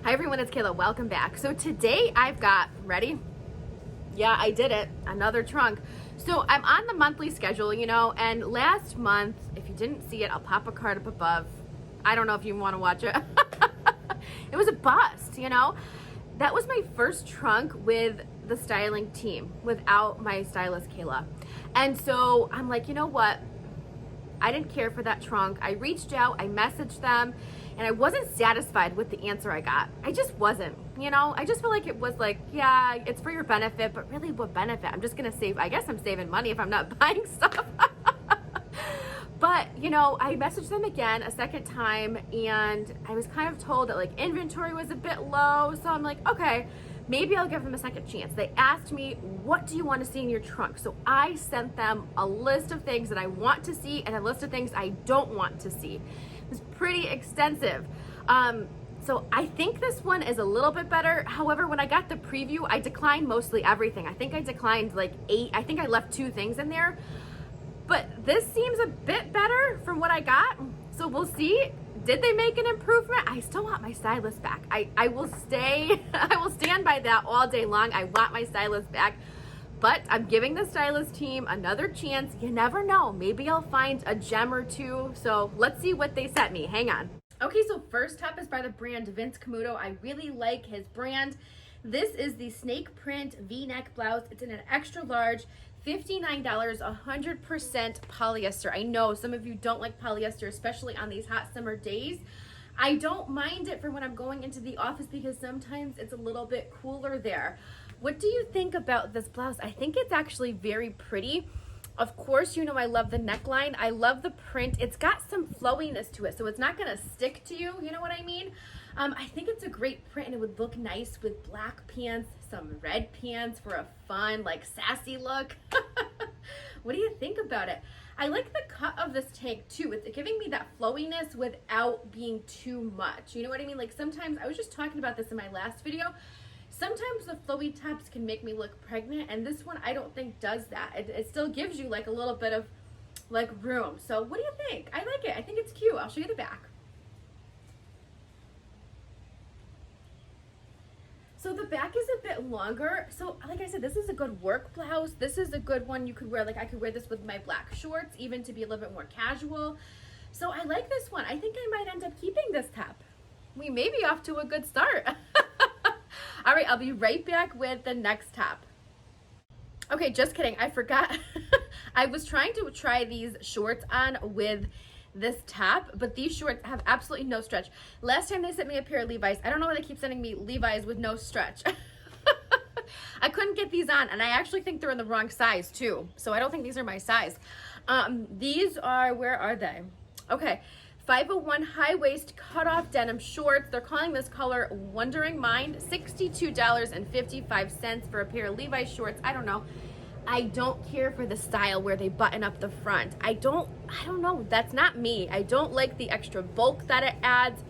Hi everyone, it's Kayla. Welcome back. So today I've got, ready? Yeah, I did it. Another trunk. So I'm on the monthly schedule, and last month, if you didn't see it, I'll pop a card up above. I don't know if you want to watch it. It was a bust, That was my first trunk with the styling team without my stylist, Kayla. And so I'm like, you know what? I didn't care for that trunk. I reached out, I messaged them, and I wasn't satisfied with the answer I got. I just wasn't, I just feel like it was like, yeah, it's for your benefit, but really what benefit? I'm just gonna save, I guess I'm saving money if I'm not buying stuff. But, I messaged them again a second time, and I was kind of told that like inventory was a bit low. So I'm like, okay, maybe I'll give them a second chance. They asked me, what do you want to see in your trunk? So I sent them a list of things that I want to see and a list of things I don't want to see. It was pretty extensive. So I think this one is a little bit better. However, when I got the preview, I declined mostly everything. I think I declined like 8. I think I left 2 things in there. But this seems a bit better from what I got. So we'll see. Did they make an improvement? I still want my stylist back. I will stand by that all day long. I want my stylist back. But I'm giving the stylist team another chance. You never know. Maybe I'll find a gem or two. So let's see what they sent me. Hang on. Okay, so first top is by the brand Vince Camuto. I really like his brand. This is the snake print V-neck blouse. It's in an extra large, $59, 100% polyester. I know some of you don't like polyester, especially on these hot summer days. I don't mind it for when I'm going into the office because sometimes it's a little bit cooler there. What do you think about this blouse? I think it's actually very pretty. Of course, I love the neckline. I love the print. It's got some flowiness to it, so it's not gonna stick to you, you know what I mean? I think it's a great print and it would look nice with black pants, some red pants for a fun, like sassy look. What do you think about it? I like the cut of this tank too. It's giving me that flowiness without being too much. You know what I mean? Like sometimes, I was just talking about this in my last video, sometimes the flowy tops can make me look pregnant, and this one I don't think does that. It still gives you like a little bit of like room. So what do you think? I like it. I think it's cute. I'll show you the back. So the back is a bit longer. So like I said, this is a good work blouse. This is a good one you could wear. Like I could wear this with my black shorts, even to be a little bit more casual. So I like this one. I think I might end up keeping this top. We may be off to a good start. All right, I'll be right back with the next top. Okay, just kidding. I forgot. I was trying to try these shorts on with this top, but these shorts have absolutely no stretch. Last time they sent me a pair of Levi's. I don't know why they keep sending me Levi's with no stretch. I couldn't get these on, and I actually think they're in the wrong size too. So I don't think these are my size. These are, where are they? Okay. 501 high waist cutoff denim shorts. They're calling this color Wondering Mind. $62.55 for a pair of Levi's shorts. I don't know. I don't care for the style where they button up the front. I don't know. That's not me. I don't like the extra bulk that it adds.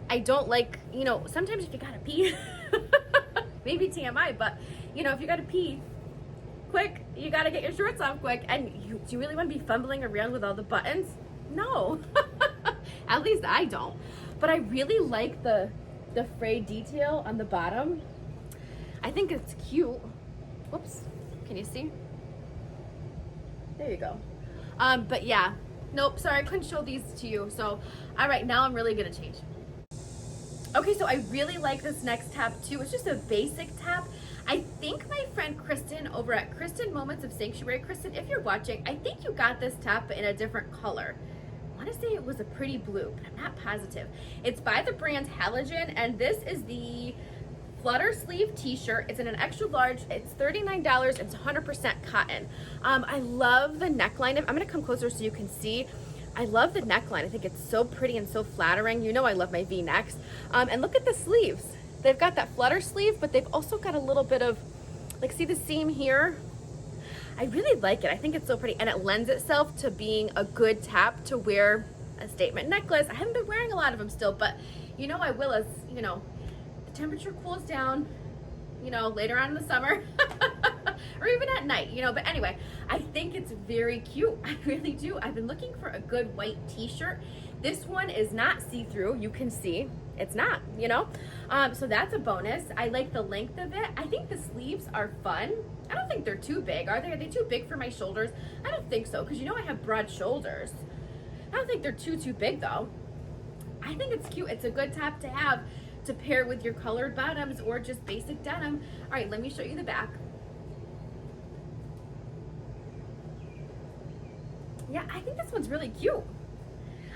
I don't like, sometimes if you gotta pee, maybe TMI, but if you gotta pee quick, you gotta get your shorts off quick. And do you really want to be fumbling around with all the buttons? No. At least I don't. But I really like the frayed detail on the bottom. I think it's cute. Whoops. Can you see? There you go. But yeah. Nope, sorry, I couldn't show these to you. So, all right, now I'm really gonna change. Okay, so I really like this next top too. It's just a basic top. I think my friend Kristen over at Kristen Moments of Sanctuary, Kristen, if you're watching, I think you got this top in a different color. I want to say it was a pretty blue, but I'm not positive. It's by the brand Halogen, and this is the Flutter sleeve t-shirt. It's in an extra large. It's $39. It's 100% cotton. I love the neckline. I'm going to come closer so you can see. I love the neckline. I think it's so pretty and so flattering. I love my V-necks. And look at the sleeves. They've got that flutter sleeve, but they've also got a little bit of, like, see the seam here? I really like it. I think it's so pretty, and it lends itself to being a good top to wear a statement necklace. I haven't been wearing a lot of them still, but I will as, the temperature cools down, later on in the summer or even at night, but anyway, I think it's very cute. I really do. I've been looking for a good white t-shirt. This one is not see-through. You can see it's not, you know? So that's a bonus. I like the length of it. I think the sleeves are fun. I don't think they're too big, are they? Are they too big for my shoulders? I don't think so, because you know I have broad shoulders. I don't think they're too big though. I think it's cute. It's a good top to have to pair with your colored bottoms or just basic denim. All right, let me show you the back. Yeah, I think this one's really cute.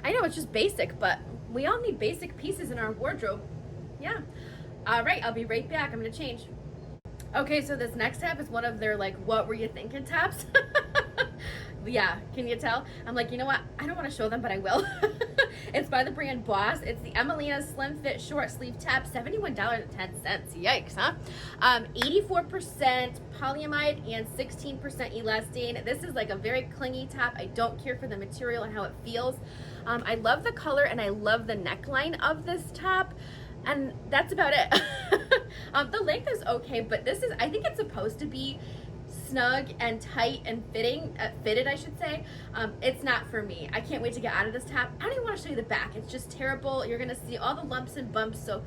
I know it's just basic, but we all need basic pieces in our wardrobe. Yeah. All right, I'll be right back. I'm gonna change. Okay, so this next top is one of their like, what were you thinking tops? Yeah, can you tell? I'm like, you know what? I don't want to show them, but I will. It's by the brand Blouse. It's the Emalyna slim fit short sleeve top, $71.10. Yikes, huh? 84% polyamide and 16% elastane. This is like a very clingy top. I don't care for the material and how it feels. I love the color and I love the neckline of this top. And that's about it. The length is okay, but this is, I think it's supposed to be snug and tight and fitted, I should say. It's not for me. I can't wait to get out of this top. I don't even want to show you the back. It's just terrible. You're gonna see all the lumps and bumps. So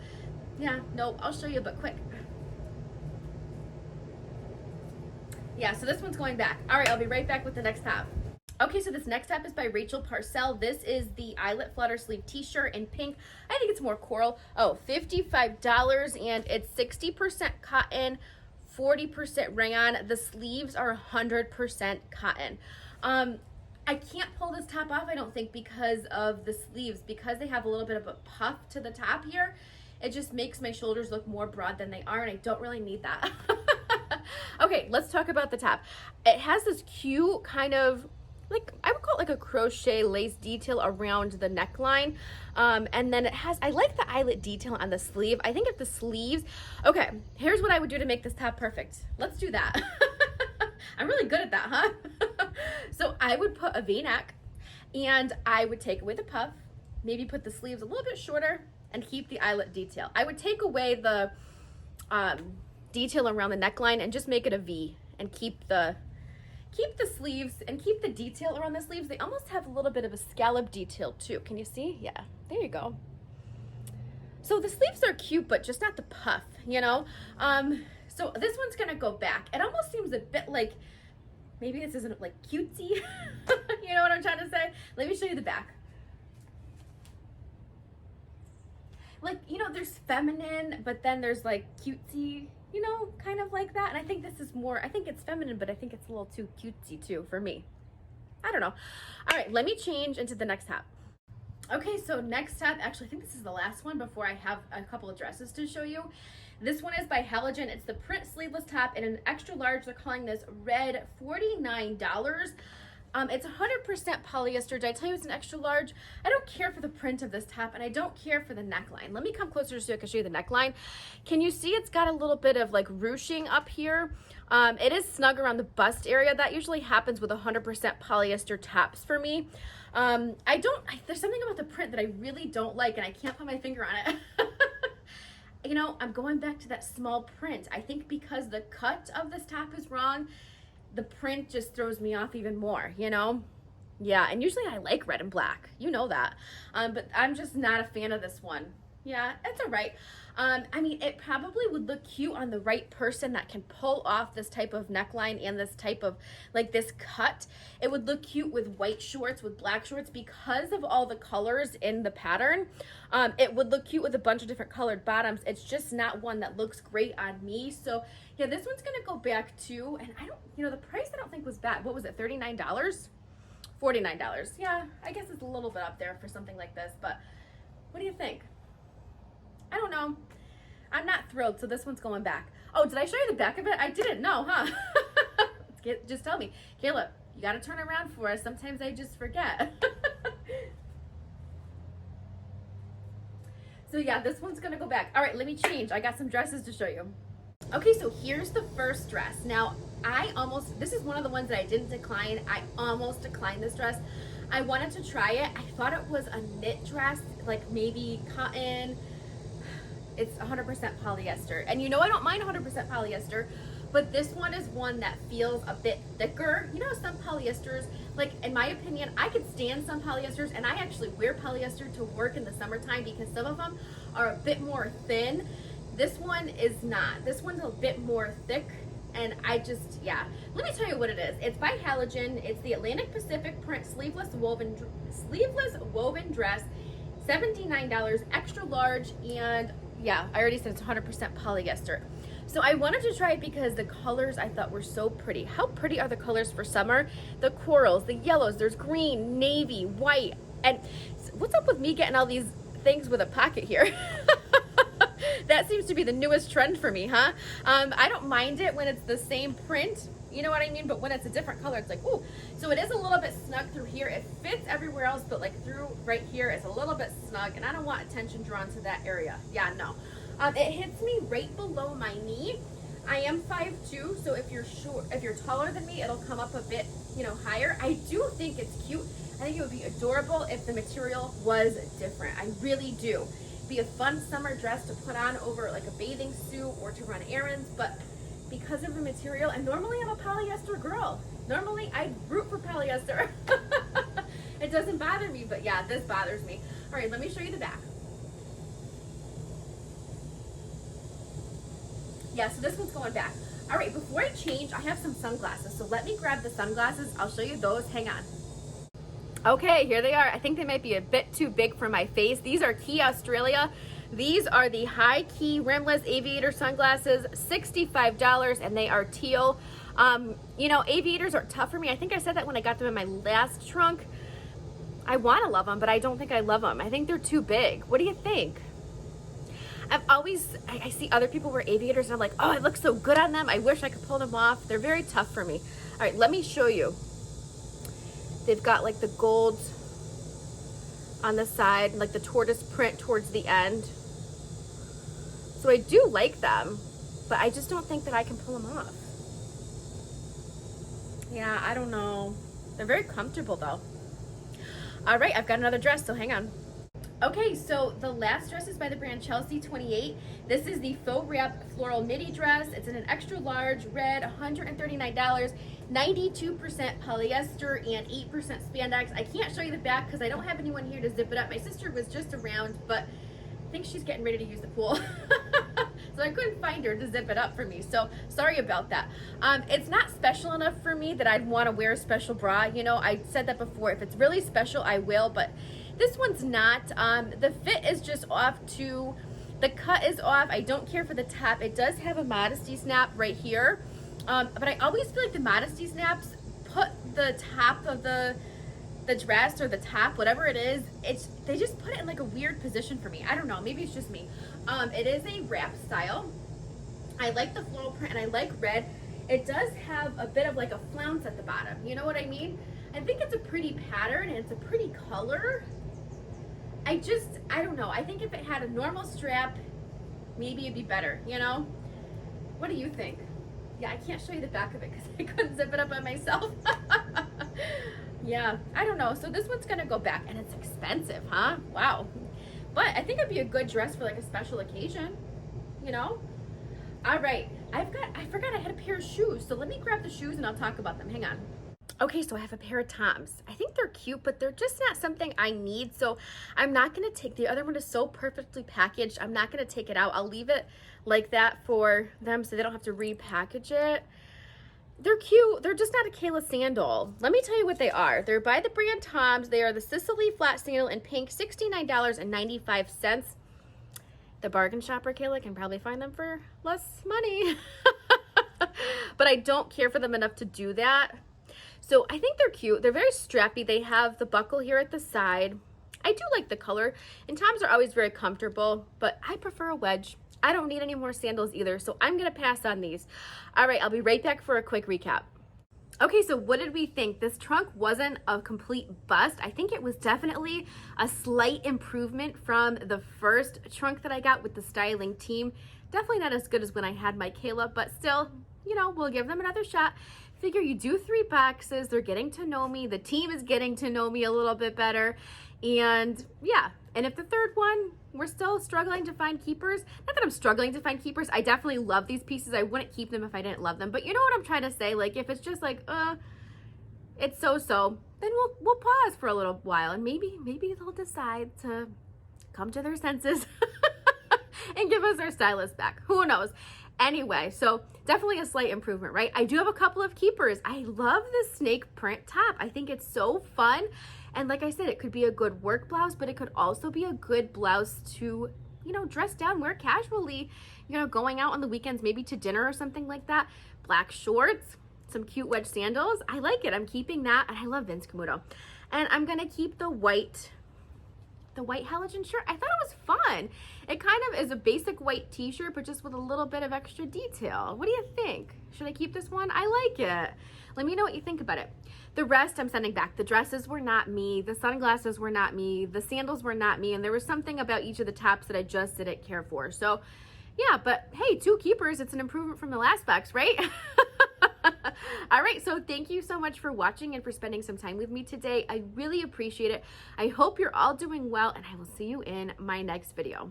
yeah, no, I'll show you, but quick. Yeah, so this one's going back. All right, I'll be right back with the next top. Okay, so this next top is by Parcell. This is the Eyelet Flutter sleeve t-shirt in pink. I think it's more coral. Oh, $55, and it's 60% cotton, 40% rayon. The sleeves are 100% cotton. I can't pull this top off, I don't think, because of the sleeves. Because they have a little bit of a puff to the top here, it just makes my shoulders look more broad than they are, and I don't really need that. Okay, let's talk about the top. It has this cute kind of, like, I would call it like a crochet lace detail around the neckline. And then it has, I like the eyelet detail on the sleeve. I think if the sleeves, okay, here's what I would do to make this top perfect. Let's do that. I'm really good at that, huh? So I would put a V-neck and I would take away the puff, maybe put the sleeves a little bit shorter and keep the eyelet detail. I would take away the detail around the neckline and just make it a V and keep the sleeves and keep the detail around the sleeves. They almost have a little bit of a scallop detail too. Can you see? Yeah, there you go. So the sleeves are cute, but just not the puff, you know? So this one's gonna go back. It almost seems a bit like, maybe this isn't like cutesy. You know what I'm trying to say? Let me show you the back. Like, you know, there's feminine, but then there's like cutesy, you know, kind of like that. And I think this is more, I think it's feminine, but I think it's a little too cutesy too for me. I don't know. All right, let me change into the next top. Okay, so next top, actually I think this is the last one before I have a couple of dresses to show you. This one is by Halogen. It's the print sleeveless top in an extra large. They're calling this red, $49. It's 100% polyester. Did I tell you it's an extra large? I don't care for the print of this top, and I don't care for the neckline. Let me come closer so I can show you the neckline. Can you see it's got a little bit of like ruching up here? It is snug around the bust area. That usually happens with 100% polyester tops for me. There's something about the print that I really don't like, and I can't put my finger on it. You know, I'm going back to that small print. I think because the cut of this top is wrong, the print just throws me off even more, you know? Yeah, and usually I like red and black. You know that. But I'm just not a fan of this one. Yeah, it's all right. I mean, it probably would look cute on the right person that can pull off this type of neckline and this type of, like this cut. It would look cute with white shorts, with black shorts, because of all the colors in the pattern. It would look cute with a bunch of different colored bottoms. It's just not one that looks great on me. So yeah, this one's gonna go back too. And I don't, you know, the price I don't think was bad. What was it, $39? $49. Yeah, I guess it's a little bit up there for something like this, but what do you think? I don't know. I'm not thrilled, so this one's going back. Oh, did I show you the back of it? I didn't know, huh? Just tell me. Kayla, you got to turn around for us. Sometimes I just forget. So yeah, this one's going to go back. All right, let me change. I got some dresses to show you. Okay, so here's the first dress. Now, this is one of the ones that I didn't decline. I almost declined this dress. I wanted to try it. I thought it was a knit dress, like maybe cotton. It's 100% polyester. And you know I don't mind 100% polyester, but this one is one that feels a bit thicker. You know, some polyesters, like in my opinion, I could stand some polyesters, and I actually wear polyester to work in the summertime because some of them are a bit more thin. This one is not. This one's a bit more thick, and I just, yeah. Let me tell you what it is. It's by Halogen. It's the Atlantic Pacific print sleeveless woven dress, $79, extra large, and yeah, I already said it's 100% polyester. So I wanted to try it because the colors I thought were so pretty. How pretty are the colors for summer? The corals, the yellows, there's green, navy, white, and what's up with me getting all these things with a pocket here? That seems to be the newest trend for me, huh? I don't mind it when it's the same print, you know what I mean? But when it's a different color, it's like, ooh. So it is a little bit snug through here. It fits everywhere else, but like through right here, it's a little bit snug, and I don't want attention drawn to that area. Yeah, no. It hits me right below my knee. I am 5'2", so if you're taller than me, it'll come up a bit, you know, higher. I do think it's cute. I think it would be adorable if the material was different. I really do. Be a fun summer dress to put on over like a bathing suit or to run errands, but because of the material, and normally I'm a polyester girl. Normally I root for polyester. It doesn't bother me, but yeah, this bothers me. All right, let me show you the back. Yeah, so this one's going back. All right, before I change, I have some sunglasses. So let me grab the sunglasses. I'll show you those. Hang on. Okay, here they are. I think they might be a bit too big for my face. These are Quay, Australia. These are the high key rimless aviator sunglasses, $65, and they are teal. You know, aviators are tough for me. I think I said that when I got them in my last trunk. I want to love them, but I don't think I love them. I think they're too big. What do you think? I see other people wear aviators and I'm like, oh, it looks so good on them. I wish I could pull them off. They're very tough for me. All right, let me show you. They've got like the gold on the side, like the tortoise print towards the end. So I do like them, but I just don't think that I can pull them off. Yeah, I don't know. They're very comfortable though. All right, I've got another dress, so hang on. Okay, so the last dress is by the brand Chelsea 28. This is the faux wrap floral midi dress. It's in an extra large red, $139, 92% polyester and 8% spandex. I can't show you the back because I don't have anyone here to zip it up. My sister was just around, but I think she's getting ready to use the pool. So I couldn't find her to zip it up for me. So sorry about that. It's not special enough for me that I'd want to wear a special bra. You know, I said that before. If it's really special, I will, but this one's not. The fit is just off too. The cut is off. I don't care for the top. It does have a modesty snap right here. But I always feel like the modesty snaps put the top of the dress or the top, whatever it is, they just put it in like a weird position for me. I don't know, maybe it's just me. It is a wrap style. I like the floral print and I like red. It does have a bit of like a flounce at the bottom, you know what I mean? I think it's a pretty pattern and it's a pretty color. I don't know. I think if it had a normal strap, maybe it'd be better, you know? What do you think? Yeah, I can't show you the back of it because I couldn't zip it up by myself. Yeah, I don't know. So this one's gonna go back and it's expensive, huh? Wow. But I think it'd be a good dress for like a special occasion, you know? All right, I forgot I had a pair of shoes. So let me grab the shoes and I'll talk about them. Hang on. Okay, so I have a pair of Toms. I think they're cute, but they're just not something I need. So I'm not gonna take, the other one is so perfectly packaged. I'm not gonna take it out. I'll leave it like that for them so they don't have to repackage it. They're cute. They're just not a Kayla sandal. Let me tell you what they are. They're by the brand Toms. They are the Sicily flat sandal in pink, $69.95. The bargain shopper Kayla can probably find them for less money. But I don't care for them enough to do that. So I think they're cute. They're very strappy. They have the buckle here at the side. I do like the color. And Toms are always very comfortable, but I prefer a wedge. I don't need any more sandals either, so I'm gonna pass on these. All right, I'll be right back for a quick recap. Okay, so what did we think? This trunk wasn't a complete bust. I think it was definitely a slight improvement from the first trunk that I got with the styling team. Definitely not as good as when I had my Kayla, but still, you know, we'll give them another shot. Figure you do 3 boxes, they're getting to know me, the team is getting to know me a little bit better, and yeah. And if the third one, we're still struggling to find keepers, not that I'm struggling to find keepers, I definitely love these pieces. I wouldn't keep them if I didn't love them, but you know what I'm trying to say? Like if it's just like, it's so-so, then we'll pause for a little while and maybe they'll decide to come to their senses. and give us our stylist back. Who knows? Anyway, so definitely a slight improvement, right? I do have a couple of keepers. I love the snake print top. I think it's so fun. And like I said, it could be a good work blouse, but it could also be a good blouse to, you know, dress down, wear casually, you know, going out on the weekends, maybe to dinner or something like that. Black shorts, some cute wedge sandals. I like it. I'm keeping that. And I love Vince Camuto. And I'm going to keep the white halogen shirt. I thought it was fun. It kind of is a basic white t-shirt, but just with a little bit of extra detail. What do you think? Should I keep this one? I like it. Let me know what you think about it. The rest I'm sending back. The dresses were not me. The sunglasses were not me. The sandals were not me. And there was something about each of the tops that I just didn't care for. So yeah, but hey, 2 keepers. It's an improvement from the last box, right? All right, so thank you so much for watching and for spending some time with me today. I really appreciate it. I hope you're all doing well, and I will see you in my next video.